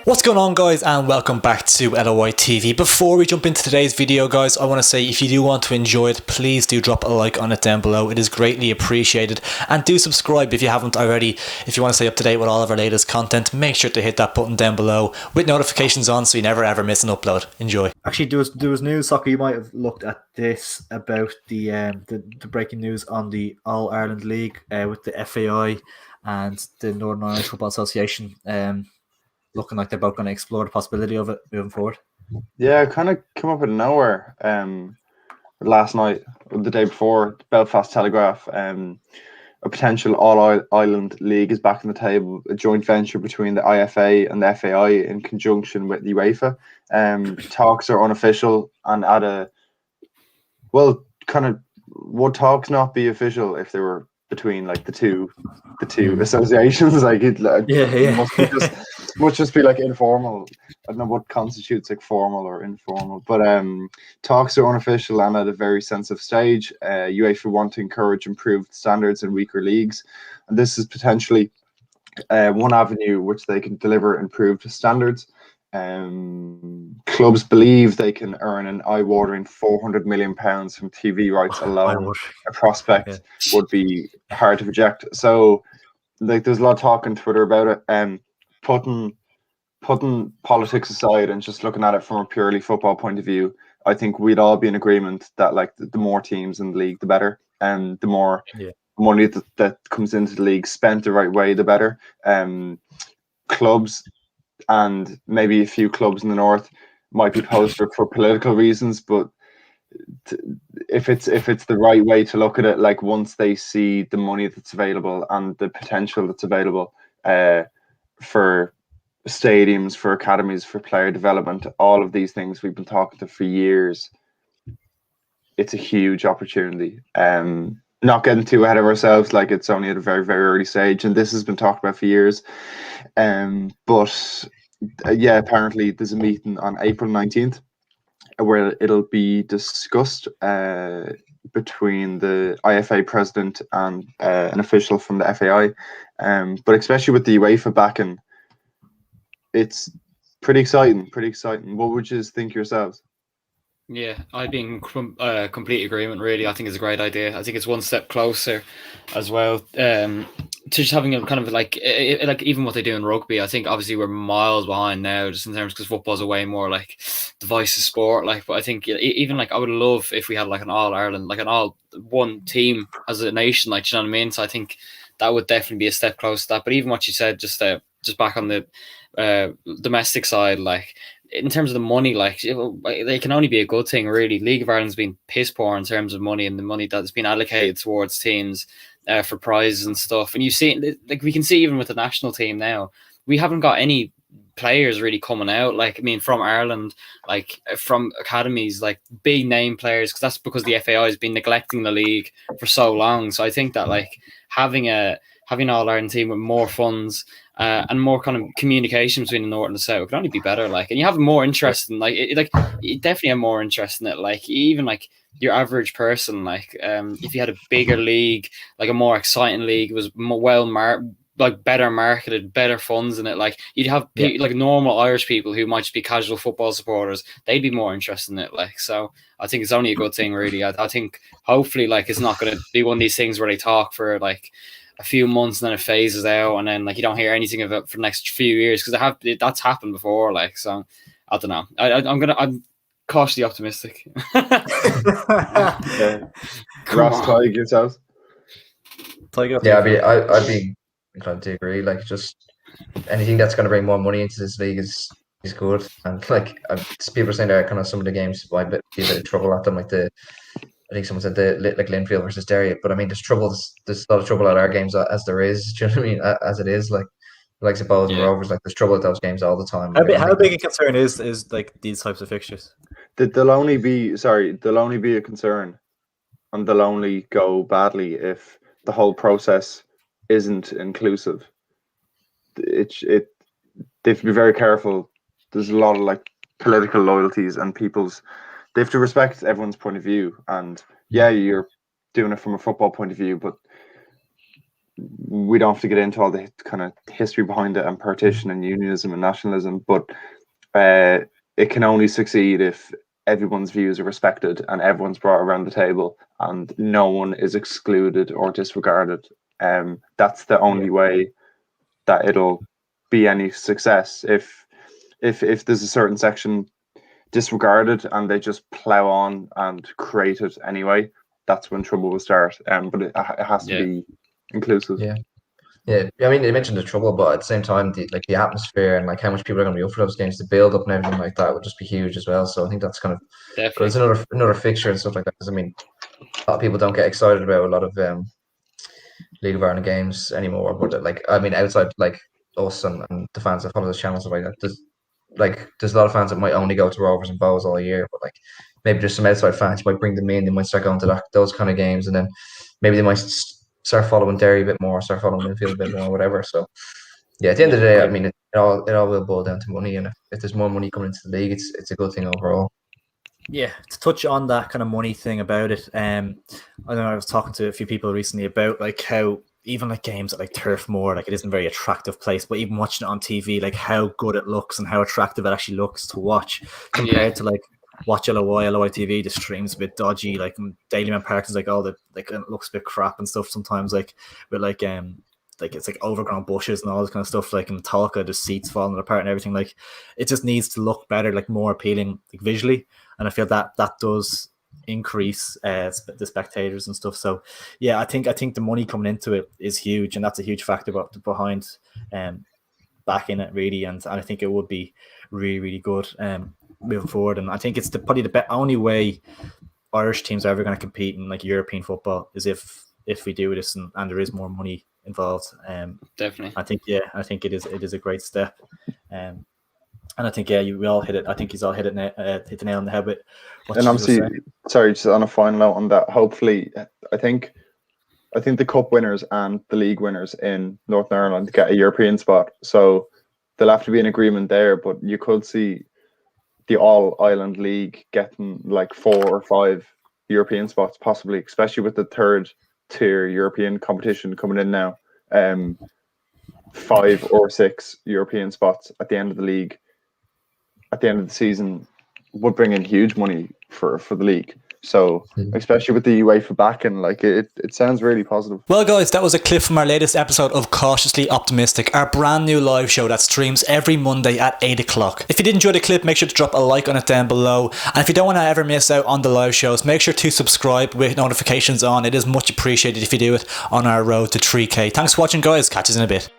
What's going on, guys, and welcome back to LOI TV. Before we jump into today's video, guys, I want to say if you do want to enjoy it, please do drop a like on it down below. It is greatly appreciated. And do subscribe if you haven't already. If you want to stay up to date with all of our latest content, make sure to hit that button down below with notifications on so you never ever miss an upload. Enjoy. Actually, there was news, Soccer. You might have looked at this about the breaking news on the All Ireland League with the FAI and the Northern Irish Football Association. Looking like they're both going to explore the possibility of it moving forward. Yeah, it kind of came up out of nowhere last night, the day before. Belfast Telegraph, a potential All-Ireland League is back on the table, a joint venture between the IFA and the FAI in conjunction with the UEFA. Talks are unofficial and would talks not be official if they were between like the two associations? Must just be like informal. I don't know what constitutes like formal or informal, but talks are unofficial and at a very sensitive stage. UEFA want to encourage improved standards in weaker leagues, and this is potentially one avenue which they can deliver improved standards. Clubs believe they can earn an eye-watering £400 million from TV rights alone. A prospect would be hard to reject. So, like, there's a lot of talk on Twitter about it. Putting politics aside and just looking at it from a purely football point of view, I think we'd all be in agreement that like the more teams in the league, the better, and the more money that comes into the league spent the right way, the better. Clubs and maybe a few clubs in the north might be opposed for political reasons, but if it's the right way to look at it, like once they see the money that's available and the potential that's available for stadiums, for academies, for player development, all of these things we've been talking to for years, it's a huge opportunity. Not getting too ahead of ourselves, like it's only at a very, very early stage, and this has been talked about for years. But apparently there's a meeting on April 19th where it'll be discussed between the IFA president and an official from the FAI. But especially with the UEFA backing, it's pretty exciting. What would you think yourselves? Yeah, I'd be in complete agreement, really. I think it's a great idea. I think it's one step closer as well to just having a kind of like even what they do in rugby. I think obviously we're miles behind now just in terms because football's a way more like divisive sport. Like, but I think even like I would love if we had like an All Ireland, like an all one team as a nation, like, you know what I mean? So I think that would definitely be a step close to that. But even what you said, just back on the domestic side, like, in terms of the money, like, they can only be a good thing, really. League of Ireland's been piss poor in terms of money and the money that's been allocated towards teams for prizes and stuff. And you see, like, we can see even with the national team now, we haven't got any players really coming out. Like, I mean, from Ireland, like from academies, like big name players, because that's because the FAI has been neglecting the league for so long. So I think that like having an All Ireland team with more funds and more kind of communication between the north and the south could only be better. Like, and you have more interest in you definitely have more interest in it. Like, even like your average person, like if you had a bigger league, like a more exciting league, was more better marketed, better funds in it. Like, you'd have like normal Irish people who might just be casual football supporters. They'd be more interested in it. Like, so I think it's only a good thing, really. I think hopefully like it's not going to be one of these things where they talk for like a few months and then it phases out and then like you don't hear anything of it for the next few years, because that's happened before. Like, so I don't know. I'm cautiously optimistic. Ross, Tiger yourself. Yeah, I'd be inclined to agree. Like, just anything that's going to bring more money into this league is good. And like people are saying there, kind of some of the games might be a bit of trouble at them, like I think someone said like Linfield versus Derry, but I mean, there's a lot of trouble at our games as there is. Do you know what I mean? As it is, like suppose and Rovers, like there's trouble at those games all the time. How big a concern is like these types of fixtures? They'll only be a concern, and they'll only go badly if the whole process isn't inclusive. They have to be very careful. There's a lot of like political loyalties and they have to respect everyone's point of view. And yeah, you're doing it from a football point of view, but we don't have to get into all the kind of history behind it and partition and unionism and nationalism, but it can only succeed if everyone's views are respected and everyone's brought around the table and no one is excluded or disregarded. That's the only way that it'll be any success. If there's a certain section disregarded and they just plow on and create it anyway, that's when trouble will start. But it has to be inclusive. Yeah, I mean, you mentioned the trouble, but at the same time, the atmosphere and like how much people are going to be up for those games, the build up and everything like that would just be huge as well. So I think that's kind of it's another fixture and stuff like that. Because I mean, a lot of people don't get excited about a lot of League of Ireland games anymore. But like, I mean, outside like us and the fans that follow those channels and like that, there's a lot of fans that might only go to Rovers and Bows all year, but like maybe there's some outside fans you might bring them in. They might start going to those kind of games, and then maybe they might start following Derry a bit more, start following Linfield a bit more, whatever. So yeah, at the end of the day, I mean, it all will boil down to money, and if there's more money coming into the league, it's a good thing overall. Yeah, to touch on that kind of money thing about it, I know I was talking to a few people recently about like how even like games at like Turf Moor, like it isn't a very attractive place, but even watching it on TV, like how good it looks and how attractive it actually looks to watch compared to like watch LOI TV, the stream's a bit dodgy, like Dailyman Park is like it looks a bit crap and stuff sometimes, like with like it's like overgrown bushes and all this kind of stuff, like in Talca the seats falling apart and everything, like it just needs to look better, like more appealing like visually, and I feel that does increase the spectators and stuff. So yeah, I think the money coming into it is huge, and that's a huge factor behind backing it really, and I think it would be really, really good moving forward. And I think it's probably the only way Irish teams are ever going to compete in like European football is if we do this and there is more money involved. Definitely. I think it is a great step. And I think we all hit it. I think he's all hit the nail on the head with what. And obviously, sorry, just on a final note on that. Hopefully, I think the cup winners and the league winners in Northern Ireland get a European spot. So there'll have to be an agreement there. But you could see the All Ireland League getting like 4 or 5 European spots, possibly, especially with the third tier European competition coming in now. 5 or 6 European spots at the end of the league. At the end of the season would bring in huge money for the league. So especially with the UEFA backing, like it sounds really positive. Well guys, that was a clip from our latest episode of Cautiously Optimistic, our brand new live show that streams every Monday at 8 o'clock. If you did enjoy the clip, make sure to drop a like on it down below. And if you don't want to ever miss out on the live shows, make sure to subscribe with notifications on. It is much appreciated if you do it on our road to 3K. Thanks for watching guys, catch us in a bit.